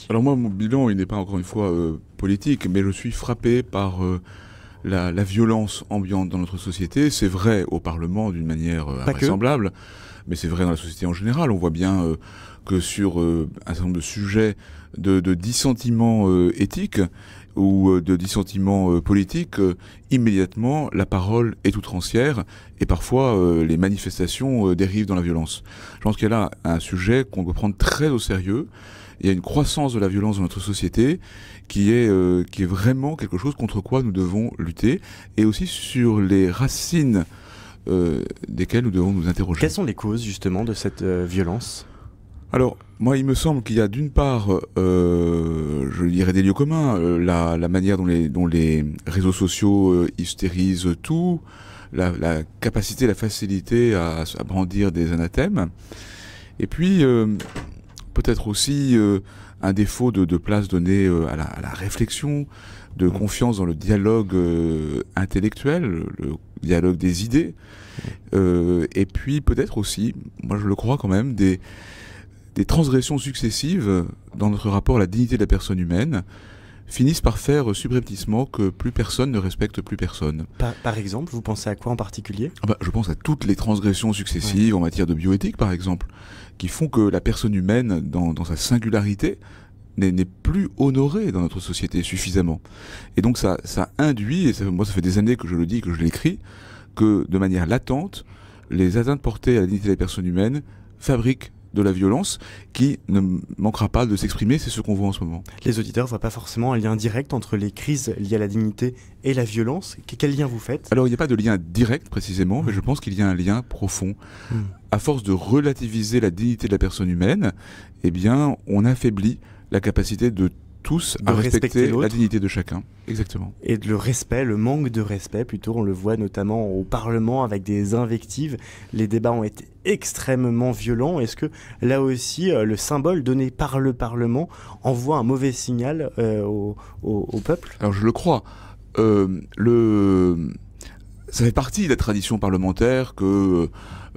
Alors moi, mon bilan, il n'est pas encore une fois politique, mais je suis frappé par la violence ambiante dans notre société. C'est vrai au Parlement d'une manière Pas que. invraisemblable, mais c'est vrai dans la société en général. On voit bien que sur un certain nombre de sujets de dissentiment éthique ou de dissentiment politique, immédiatement la parole est outrancière et parfois les manifestations dérivent dans la violence. Je pense qu'il y a là un sujet qu'on doit prendre très au sérieux. Il y a une croissance de la violence dans notre société qui est vraiment quelque chose contre quoi nous devons lutter, et aussi sur les racines desquelles nous devons nous interroger. Quelles sont les causes justement de cette violence ? Alors, moi, il me semble qu'il y a d'une part, je dirais des lieux communs, la manière dont les réseaux sociaux hystérisent tout, la capacité, la facilité à brandir des anathèmes, et puis peut-être aussi un défaut de place donnée à la réflexion, de confiance dans le dialogue intellectuel, le dialogue des idées, et puis peut-être aussi, moi je le crois quand même, des transgressions successives dans notre rapport à la dignité de la personne humaine finissent par faire subrepticement que plus personne ne respecte plus personne. Par exemple, vous pensez à quoi en particulier ? Je pense à toutes les transgressions successives en matière de bioéthique, par exemple, qui font que la personne humaine, dans sa singularité, n'est plus honorée dans notre société suffisamment. Et donc ça induit, et moi ça fait des années que je le dis, que je l'écris, que de manière latente, les atteintes portées à la dignité de la personne humaine fabriquent de la violence qui ne manquera pas de s'exprimer, c'est ce qu'on voit en ce moment. Les auditeurs ne voient pas forcément un lien direct entre les crises liées à la dignité et la violence. Quel lien vous faites ? Alors il n'y a pas de lien direct précisément, mais je pense qu'il y a un lien profond. À force de relativiser la dignité de la personne humaine, eh bien on affaiblit la capacité de tous à respecter la dignité de chacun. Exactement. Et le respect, le manque de respect plutôt, on le voit notamment au Parlement avec des invectives. Les débats ont été extrêmement violents. Est-ce que là aussi, le symbole donné par le Parlement envoie un mauvais signal au peuple ? Alors je le crois. Ça fait partie de la tradition parlementaire que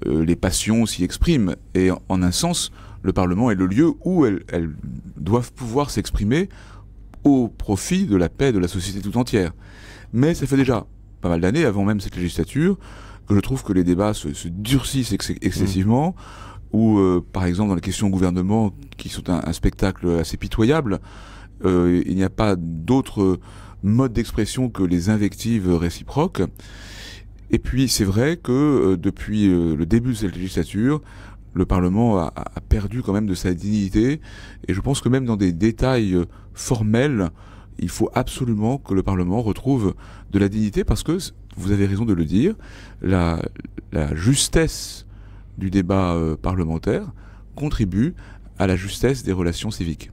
les passions s'y expriment. Et en un sens, le Parlement est le lieu où elles doivent pouvoir s'exprimer au profit de la paix de la société tout entière. Mais ça fait déjà pas mal d'années, avant même cette législature, que je trouve que les débats se durcissent excessivement, ou par exemple dans les questions au gouvernement, qui sont un spectacle assez pitoyable, il n'y a pas d'autre mode d'expression que les invectives réciproques. Et puis c'est vrai que depuis le début de cette législature, le Parlement a perdu quand même de sa dignité, et je pense que même dans des détails formels, il faut absolument que le Parlement retrouve de la dignité, parce que, vous avez raison de le dire, la justesse du débat parlementaire contribue à la justesse des relations civiques.